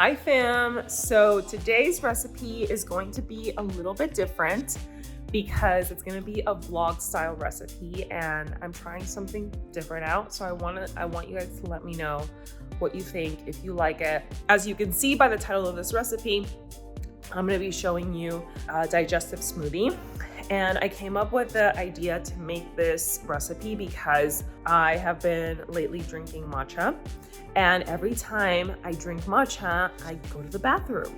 Hi fam! So today's recipe is going to be a little bit different because it's going to be a vlog style recipe and I'm trying something different out. So I want you guys to let me know what you think, if you like it. As you can see by the title of this recipe, I'm going to be showing you a digestive smoothie. And I came up with the idea to make this recipe because I have been lately drinking matcha. And every time I drink matcha, I go to the bathroom.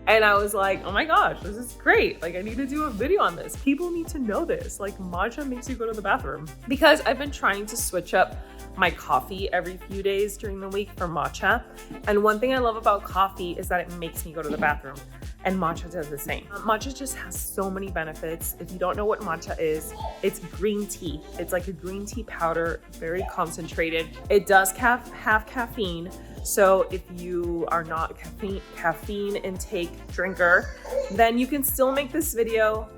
And I was like, oh my gosh, this is great. Like, I need to do a video on this. People need to know this. Like, matcha makes you go to the bathroom. Because I've been trying to switch up my coffee every few days during the week for matcha. And one thing I love about coffee is that it makes me go to the bathroom. And matcha does the same. Matcha just has so many benefits. If you don't know what matcha is, it's green tea. It's like a green tea powder, very concentrated. It does have caffeine. So if you are not a caffeine intake drinker, then you can still make this video.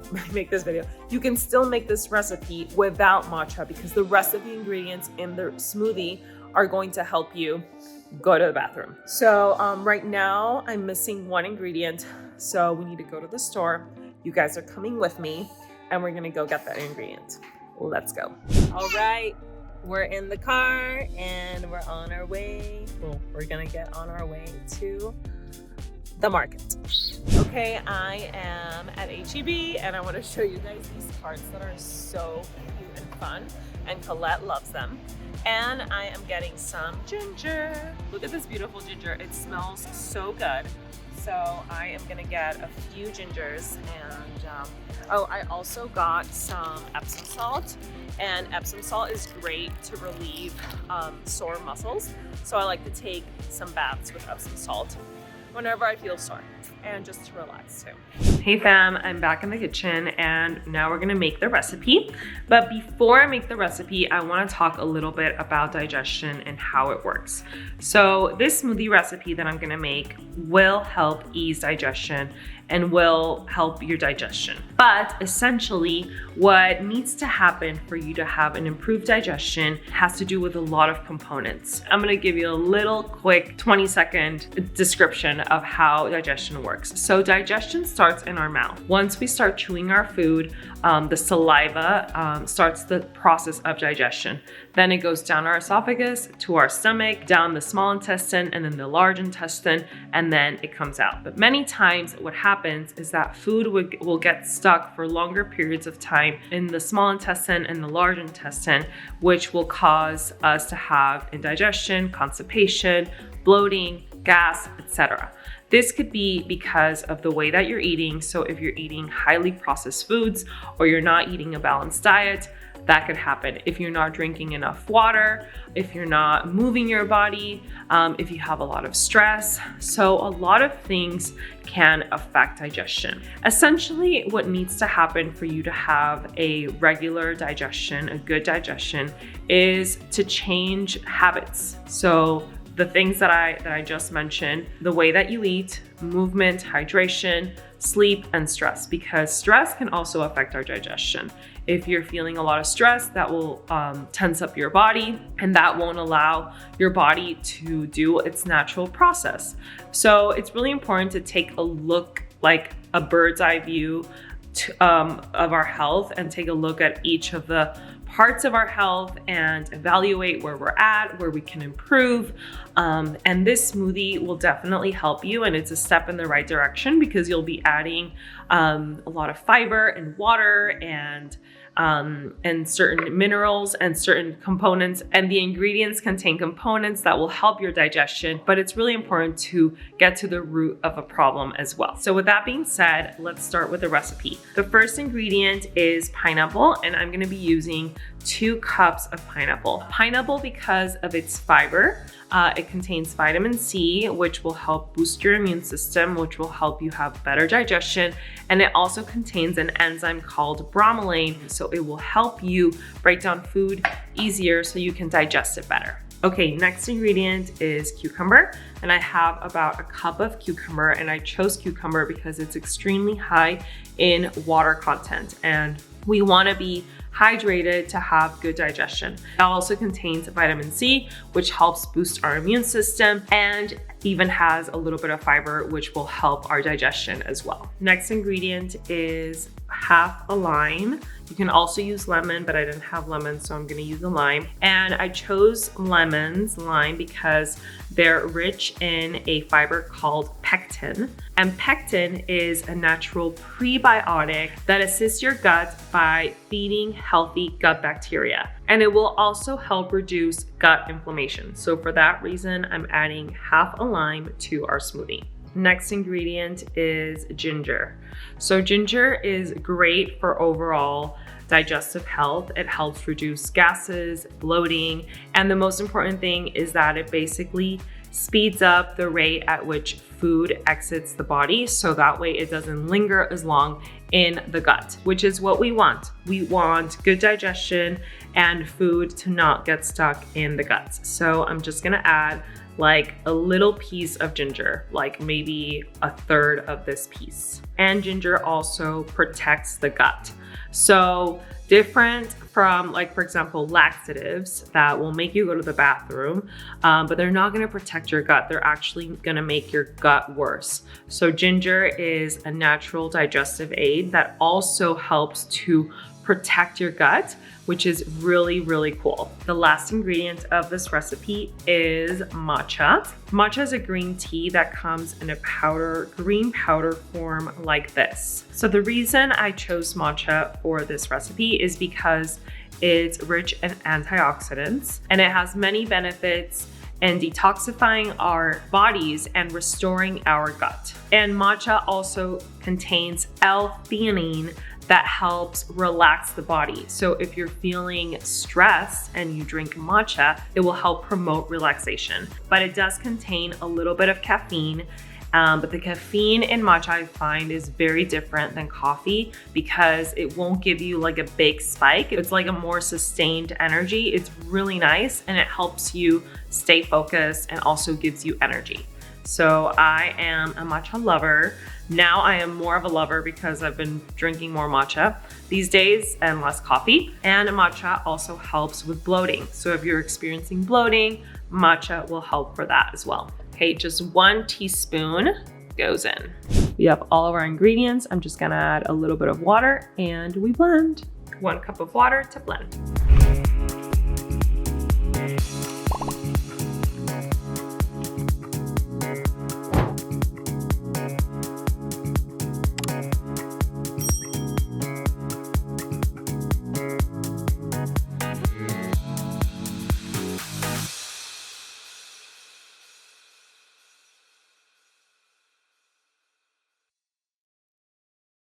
You can still make this recipe without matcha because the rest of the ingredients in the smoothie are going to help you go to the bathroom. So right now I'm missing one ingredient. So we need to go to the store. You guys are coming with me and we're gonna go get that ingredient. Let's go. All right, we're in the car and we're on our way. Well, we're gonna get on our way to the market. Okay, I am at H-E-B and I wanna show you guys these carts that are so cute and fun, and Colette loves them. And I am getting some ginger. Look at this beautiful ginger. It smells so good. So I am gonna get a few gingers and oh, I also got some Epsom salt, and Epsom salt is great to relieve sore muscles. So I like to take some baths with Epsom salt whenever I feel sore and just to relax too. Hey fam, I'm back in the kitchen and now we're gonna make the recipe. But before I make the recipe, I wanna talk a little bit about digestion and how it works. So this smoothie recipe that I'm gonna make will help ease digestion and will help your digestion. But essentially, what needs to happen for you to have an improved digestion has to do with a lot of components. I'm gonna give you a little quick 20-second description of how digestion works. So digestion starts in our mouth. Once we start chewing our food, the saliva starts the process of digestion. Then it goes down our esophagus to our stomach, down the small intestine, and then the large intestine, and then it comes out. But many times what happens is that food will get stuck for longer periods of time in the small intestine and the large intestine, which will cause us to have indigestion, constipation, bloating, gas, etc. This could be because of the way that you're eating. So if you're eating highly processed foods or you're not eating a balanced diet, that could happen. If you're not drinking enough water, if you're not moving your body, if you have a lot of stress. So a lot of things can affect digestion. Essentially, what needs to happen for you to have a regular digestion, a good digestion, is to change habits. So the things that I just mentioned, the way that you eat, movement, hydration, sleep, and stress, because stress can also affect our digestion. If you're feeling a lot of stress, that will tense up your body, and that won't allow your body to do its natural process. So it's really important to take a look, like a bird's eye view of our health, and take a look at each of the parts of our health and evaluate where we're at, where we can improve. And this smoothie will definitely help you, and it's a step in the right direction because you'll be adding a lot of fiber and water and certain minerals and certain components, and the ingredients contain components that will help your digestion, but it's really important to get to the root of a problem as well. So with that being said, let's start with the recipe. The first ingredient is pineapple, and I'm gonna be using 2 cups of pineapple. Pineapple, because of its fiber, it contains vitamin C, which will help boost your immune system, which will help you have better digestion. And it also contains an enzyme called bromelain, so it will help you break down food easier so you can digest it better. Okay, next ingredient is cucumber, and I have about a cup of cucumber, and I chose cucumber because it's extremely high in water content, and we want to be hydrated to have good digestion. It also contains vitamin C, which helps boost our immune system, and even has a little bit of fiber, which will help our digestion as well. Next ingredient is half a lime. You can also use lemon, but I didn't have lemon, so I'm gonna use a lime. And I chose lime, because they're rich in a fiber called pectin. And pectin is a natural prebiotic that assists your gut by feeding healthy gut bacteria. And it will also help reduce gut inflammation. So for that reason, I'm adding half a lime to our smoothie. Next ingredient is ginger. So ginger is great for overall digestive health. It helps reduce gases, bloating, and the most important thing is that it basically speeds up the rate at which food exits the body, so that way it doesn't linger as long in the gut, which is what we want. We want good digestion and food to not get stuck in the guts. So I'm just gonna add like a little piece of ginger, like maybe a third of this piece. And ginger also protects the gut. So different from, like, for example, laxatives that will make you go to the bathroom, but they're not gonna protect your gut. They're actually gonna make your gut worse. So ginger is a natural digestive aid that also helps to protect your gut, which is really, really cool. The last ingredient of this recipe is matcha. Matcha is a green tea that comes in a green powder form like this. So the reason I chose matcha for this recipe is because it's rich in antioxidants and it has many benefits in detoxifying our bodies and restoring our gut. And matcha also contains L-theanine that helps relax the body. So if you're feeling stressed and you drink matcha, it will help promote relaxation. But it does contain a little bit of caffeine. But the caffeine in matcha I find is very different than coffee because it won't give you like a big spike. It's like a more sustained energy. It's really nice and it helps you stay focused and also gives you energy. So I am a matcha lover. Now I am more of a lover because I've been drinking more matcha these days and less coffee. And matcha also helps with bloating. So if you're experiencing bloating, matcha will help for that as well. Okay, just 1 teaspoon goes in. We have all of our ingredients. I'm just gonna add a little bit of water and we blend. 1 cup of water to blend.